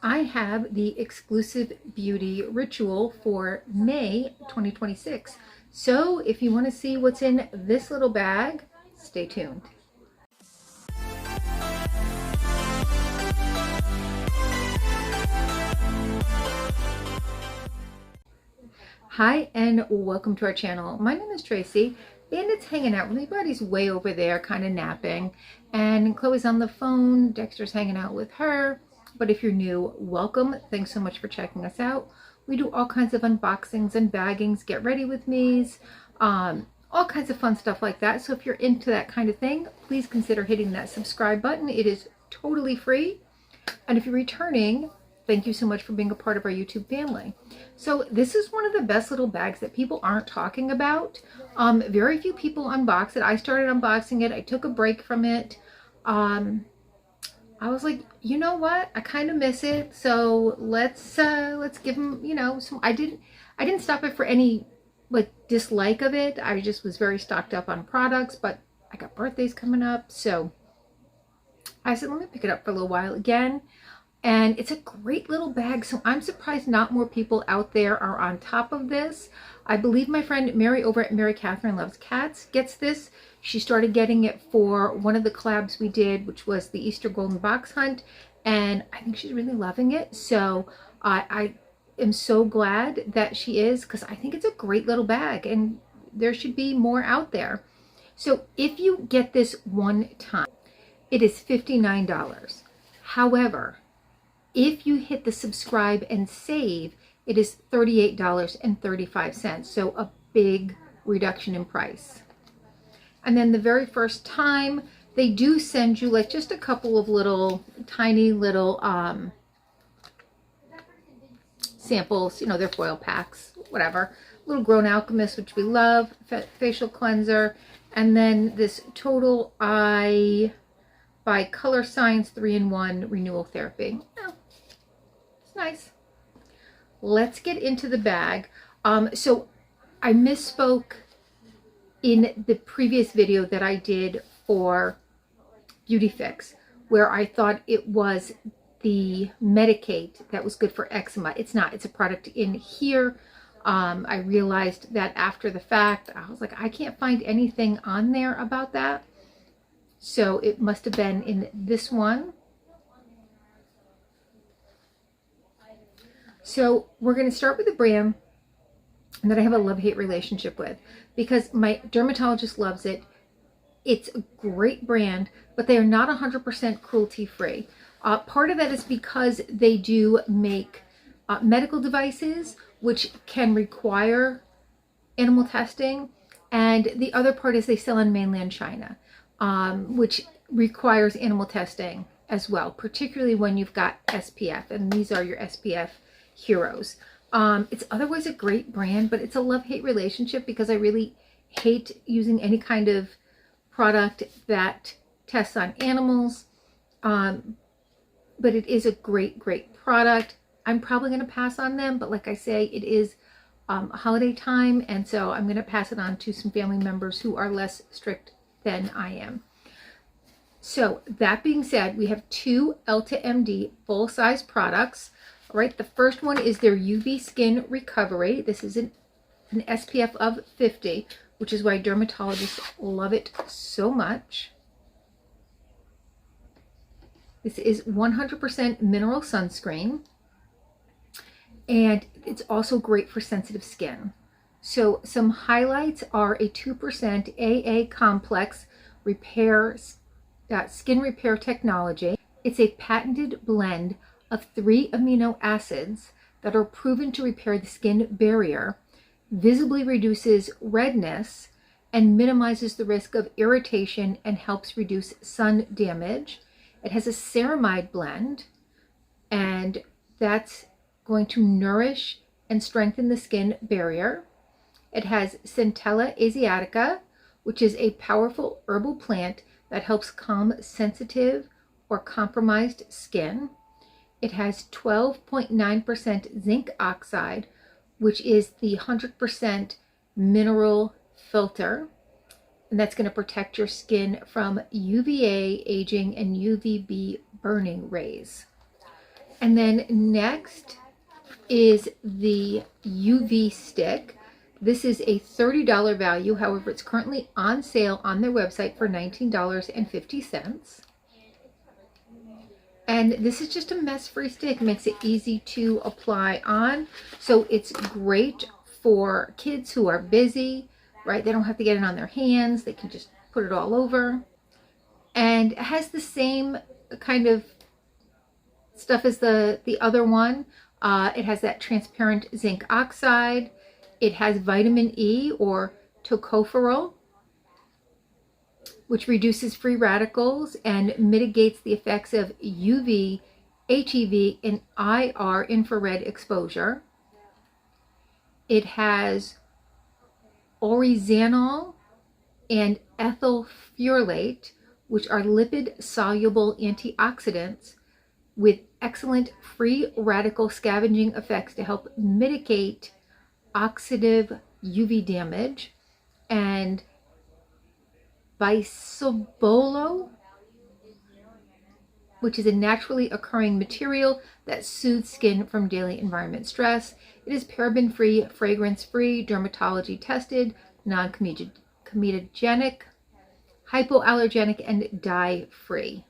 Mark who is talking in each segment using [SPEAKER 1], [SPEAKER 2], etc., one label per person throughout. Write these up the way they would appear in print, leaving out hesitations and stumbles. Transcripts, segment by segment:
[SPEAKER 1] I have the exclusive beauty ritual for May 2026. So if you want to see what's in this little bag, stay tuned. Hi and welcome to our channel. My name is Tracy and it's hanging out with me. Buddy's way over there kind of napping and Chloe's on the phone. Dexter's hanging out with her. But if you're new, welcome. Thanks so much for checking us out. We do all kinds of unboxings and baggings, get ready with me's, all kinds of fun stuff like that. So if you're into that kind of thing, please consider hitting that subscribe button. It is totally free. And if you're returning, thank you so much for being a part of our YouTube family. So this is one of the best little bags that people aren't talking about. Very few people unbox it. I started unboxing it. I took a break from it. I was like, you know what? I kind of miss it. So let's give them, some. I didn't stop it for any dislike of it. I just was very stocked up on products, but I got birthdays coming up, so I said, let me pick it up for a little while again. And it's a great little bag, so I'm surprised not more people out there are on top of this. I believe my friend Mary over at Mary Catherine Loves Cats gets this. She started getting it for one of the collabs we did, which was the Easter Golden Box Hunt, and I think she's really loving it. So I am so glad that she is, because I think it's a great little bag, and there should be more out there. So if you get this one time, it is $59. However, if you hit the subscribe and save, it is $38.35. So a big reduction in price. And then the very first time, they do send you like just a couple of little tiny little samples, they're foil packs, whatever. Little Grown Alchemist, which we love, facial cleanser, and then this Total Eye by Color Science 3-in-1 Renewal Therapy. Oh, it's nice. Let's get into the bag. So I misspoke in the previous video that I did for Beauty Fix, where I thought it was the Medicate that was good for eczema. It's not. It's a product in here. I realized that after the fact. I was like, I can't find anything on there about that. So it must have been in this one. So we're going to start with a brand that I have a love-hate relationship with, because my dermatologist loves it. It's a great brand, but they are not 100% cruelty-free. Part of that is because they do make medical devices, which can require animal testing. And the other part is they sell in mainland China, which requires animal testing as well, particularly when you've got SPF. And these are your SPF heroes. It's otherwise a great brand, but it's a love-hate relationship because I really hate using any kind of product that tests on animals. But it is a great product. I'm probably going to pass on them, but like I say, it is holiday time, and so I'm going to pass it on to some family members who are less strict than I am. So that being said, we have two Elta MD full-size products. All right, the first one is their UV Skin Recovery. This is an SPF of 50, which is why dermatologists love it so much. This is 100% mineral sunscreen, and it's also great for sensitive skin. So some highlights are a 2% AA complex skin repair technology. It's a patented blend of 3 amino acids that are proven to repair the skin barrier, visibly reduces redness, and minimizes the risk of irritation and helps reduce sun damage. It has a ceramide blend, and that's going to nourish and strengthen the skin barrier. It has Centella asiatica, which is a powerful herbal plant that helps calm sensitive or compromised skin. It has 12.9% zinc oxide, which is the 100% mineral filter. And that's going to protect your skin from UVA aging and UVB burning rays. And then next is the UV stick. This is a $30 value. However, it's currently on sale on their website for $19.50. And this is just a mess-free stick. Makes it easy to apply on. So it's great for kids who are busy, right? They don't have to get it on their hands. They can just put it all over. And it has the same kind of stuff as the other one. It has that transparent zinc oxide. It has vitamin E or tocopherol, which reduces free radicals and mitigates the effects of UV, HEV, and IR infrared exposure. It has oryzanol and ethyl furolate, which are lipid-soluble antioxidants with excellent free radical scavenging effects to help mitigate oxidative UV damage. And bisobolo, which is a naturally occurring material that soothes skin from daily environment stress. It is paraben-free, fragrance-free, dermatology tested, non-comedogenic, hypoallergenic, and dye-free.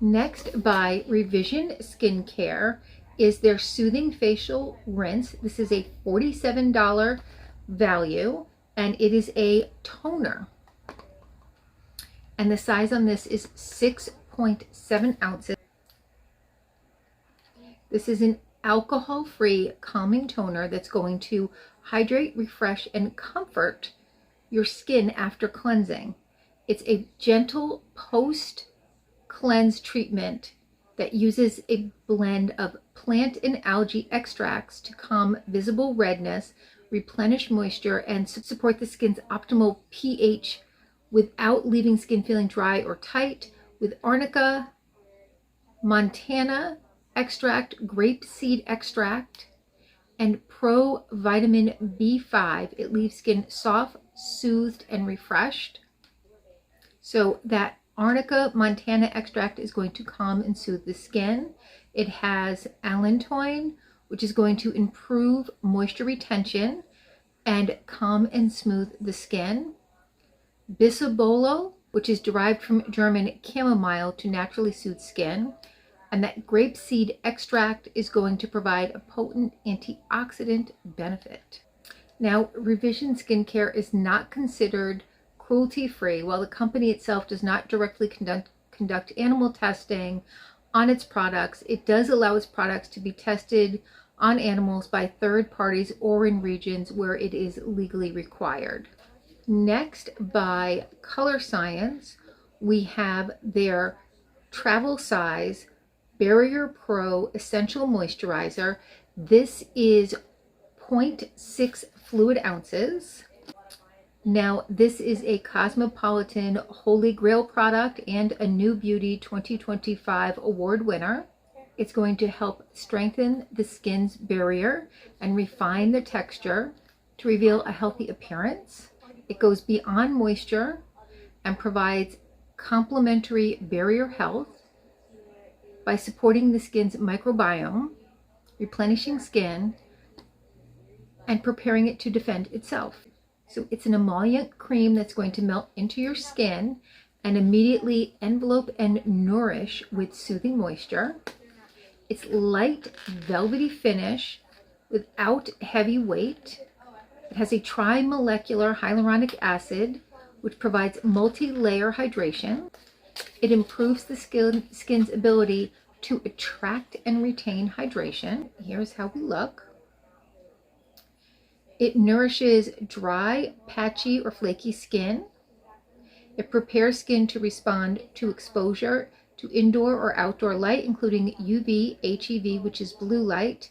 [SPEAKER 1] Next, by Revision Skincare, is their Soothing Facial Rinse. This is a $47 value, and it is a toner. And the size on this is 6.7 ounces. This is an alcohol-free calming toner that's going to hydrate, refresh, and comfort your skin after cleansing. It's a gentle post-cleanse treatment that uses a blend of plant and algae extracts to calm visible redness, replenish moisture, and support the skin's optimal pH without leaving skin feeling dry or tight. With arnica, montana extract, grapeseed extract, and vitamin B5, it leaves skin soft, soothed, and refreshed. So that arnica montana extract is going to calm and soothe the skin. It has allantoin, which is going to improve moisture retention and calm and smooth the skin. Bisobolo, which is derived from German chamomile to naturally soothe skin. And that grapeseed extract is going to provide a potent antioxidant benefit. Now, Revision Skincare is not considered cruelty-free. While the company itself does not directly conduct animal testing on its products, it does allow its products to be tested on animals by third parties or in regions where it is legally required. Next, by Color Science, we have their travel size Barrier Pro Essential Moisturizer. This is 0.6 fluid ounces. Now, this is a Cosmopolitan Holy Grail product and a New Beauty 2025 award winner. It's going to help strengthen the skin's barrier and refine the texture to reveal a healthy appearance. It goes beyond moisture and provides complementary barrier health by supporting the skin's microbiome, replenishing skin, and preparing it to defend itself. So it's an emollient cream that's going to melt into your skin and immediately envelope and nourish with soothing moisture. It's light, velvety finish without heavy weight. It has a tri-molecular hyaluronic acid, which provides multi-layer hydration. It improves the skin's ability to attract and retain hydration. Here's how we look. It nourishes dry, patchy, or flaky skin. It prepares skin to respond to exposure to indoor or outdoor light, including UV, HEV, which is blue light,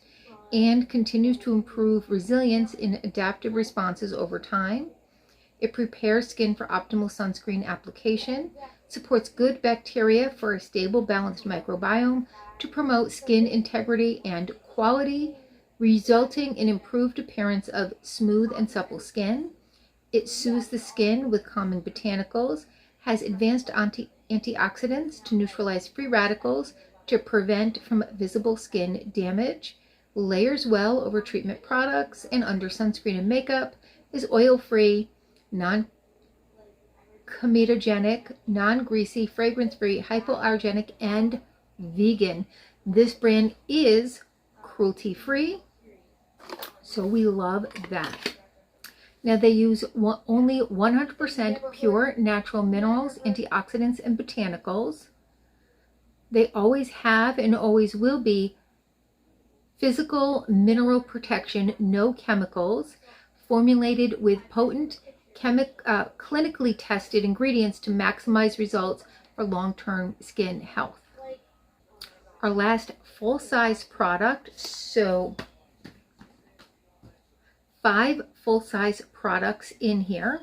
[SPEAKER 1] and continues to improve resilience in adaptive responses over time. It prepares skin for optimal sunscreen application, supports good bacteria for a stable, balanced microbiome to promote skin integrity and quality, resulting in improved appearance of smooth and supple skin. It soothes the skin with calming botanicals, has advanced antioxidants to neutralize free radicals, to prevent from visible skin damage, layers well over treatment products and under sunscreen and makeup, is oil-free, non-comedogenic, non-greasy, fragrance-free, hypoallergenic, and vegan. This brand is cruelty-free, so we love that. Now they use only 100% pure natural minerals, antioxidants, and botanicals. They always have and always will be physical mineral protection, no chemicals, formulated with potent clinically tested ingredients to maximize results for long-term skin health. Our last full-size product, so 5 full-size products in here.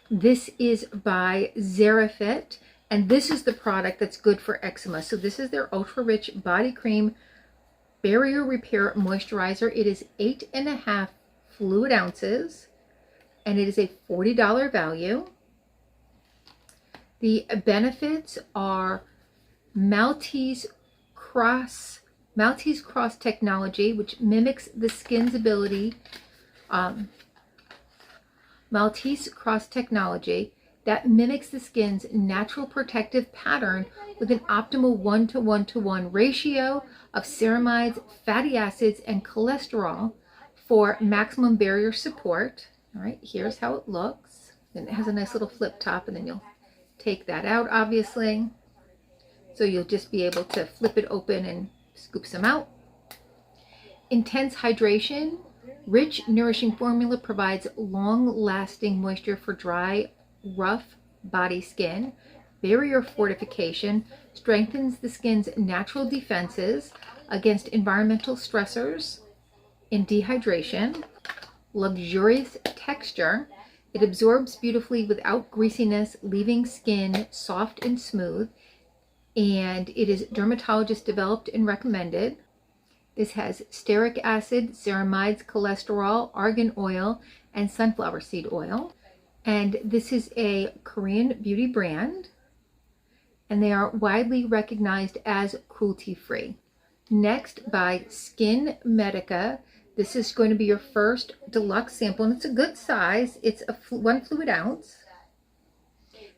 [SPEAKER 1] This is by Xerafit, and this is the product that's good for eczema. So this is their Ultra Rich Body Cream Barrier Repair Moisturizer. It is 8.5 fluid ounces, and it is a $40 value. The benefits are Maltese Cross technology, which mimics the skin's ability. Maltese Cross technology that mimics the skin's natural protective pattern with an optimal 1:1:1 ratio of ceramides, fatty acids, and cholesterol for maximum barrier support. All right, here's how it looks. And it has a nice little flip top, and then you'll take that out, obviously. So you'll just be able to flip it open and scoop some out. Intense hydration. Rich, nourishing formula provides long-lasting moisture for dry, rough body skin. Barrier fortification strengthens the skin's natural defenses against environmental stressors and dehydration. Luxurious texture. It absorbs beautifully without greasiness, leaving skin soft and smooth. And it is dermatologist developed and recommended. This has stearic acid, ceramides, cholesterol, argan oil, and sunflower seed oil. And this is a Korean beauty brand, and they are widely recognized as cruelty-free. Next, by Skin Medica. This is going to be your first deluxe sample, and it's a good size. It's a 1 fluid ounce.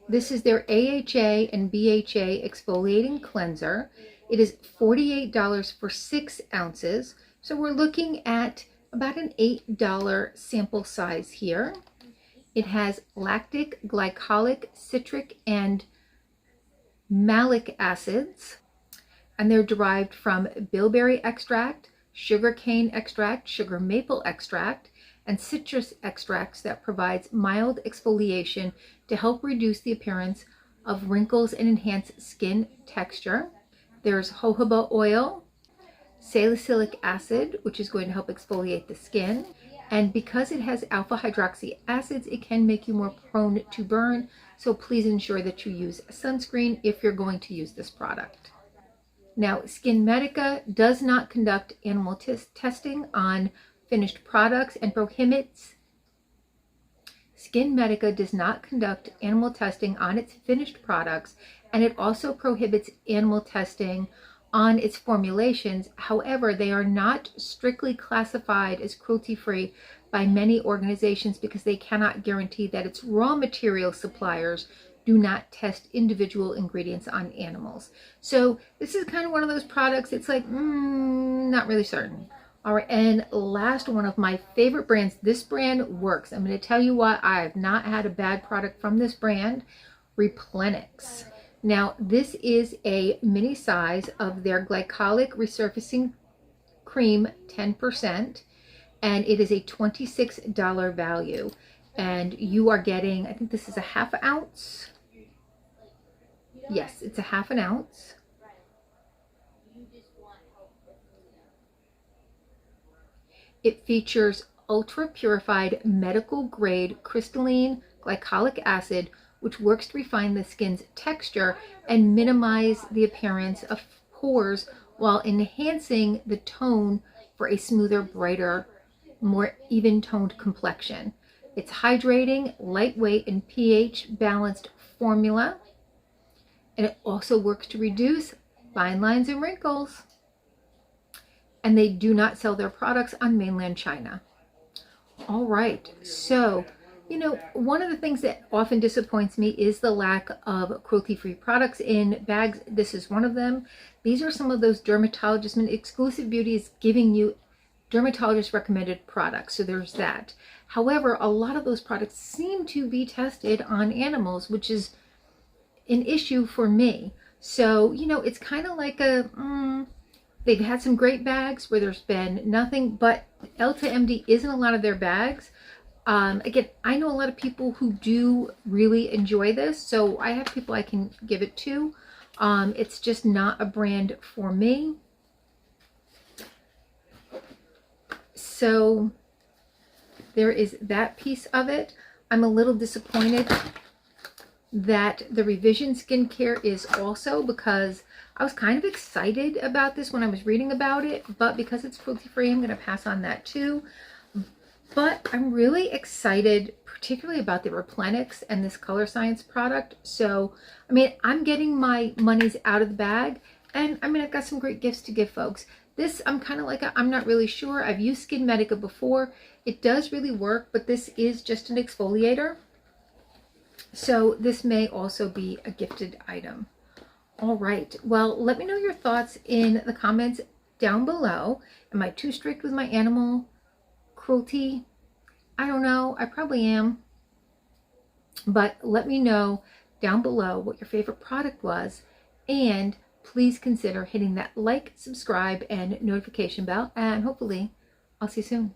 [SPEAKER 1] This is their AHA and BHA exfoliating cleanser. It is $48 for 6 ounces. So we're looking at about an $8 sample size here. It has lactic, glycolic, citric, and malic acids, and they're derived from bilberry extract, sugarcane extract, sugar maple extract, and citrus extracts that provides mild exfoliation to help reduce the appearance of wrinkles and enhance skin texture. There's jojoba oil, salicylic acid, which is going to help exfoliate the skin. And because it has alpha hydroxy acids, it can make you more prone to burn. So please ensure that you use sunscreen if you're going to use this product. Now, Skin Medica does not conduct animal testing on finished products and prohibits. Skin Medica does not conduct animal testing on its finished products, and it also prohibits animal testing on its formulations. However, they are not strictly classified as cruelty-free by many organizations because they cannot guarantee that its raw material suppliers do not test individual ingredients on animals. So this is kind of one of those products, it's like, not really certain. All right, and last one of my favorite brands. This brand works. I'm going to tell you why I have not had a bad product from this brand, Replenix. Now, this is a mini size of their glycolic resurfacing cream 10%, and it is a $26 value. And you are getting, I think this is a ½ ounce. Yes, it's a ½ ounce. It features ultra purified medical grade crystalline glycolic acid, which works to refine the skin's texture and minimize the appearance of pores while enhancing the tone for a smoother, brighter, more even-toned complexion. It's hydrating, lightweight, and pH balanced formula. And it also works to reduce fine lines and wrinkles. And they do not sell their products on mainland China. All right, so, you know, one of the things that often disappoints me is the lack of cruelty-free products in bags. This is one of them. These are some of those dermatologist, Exclusive Beauty is giving you dermatologist recommended products, so there's that. However, a lot of those products seem to be tested on animals, which is an issue for me. So, you know, it's kind of like they've had some great bags where there's been nothing, but Elta MD isn't a lot of their bags. Again, I know a lot of people who do really enjoy this, so I have people I can give it to. It's just not a brand for me. So there is that piece of it. I'm a little disappointed that the Revision skincare is also, because I was kind of excited about this when I was reading about it, but because it's cruelty-free, I'm going to pass on that too. But I'm really excited, particularly about the Replenix and this Color Science product. So, I mean, I'm getting my monies out of the bag, and I mean, I've got some great gifts to give folks. This, I'm kind of like, I'm not really sure. I've used Skin Medica before. It does really work, but this is just an exfoliator. So this may also be a gifted item. All right, well, let me know your thoughts in the comments down below. Am I too strict with my animal cruelty? I don't know, I probably am. But let me know down below what your favorite product was, and please consider hitting that like, subscribe, and notification bell, and hopefully I'll see you soon.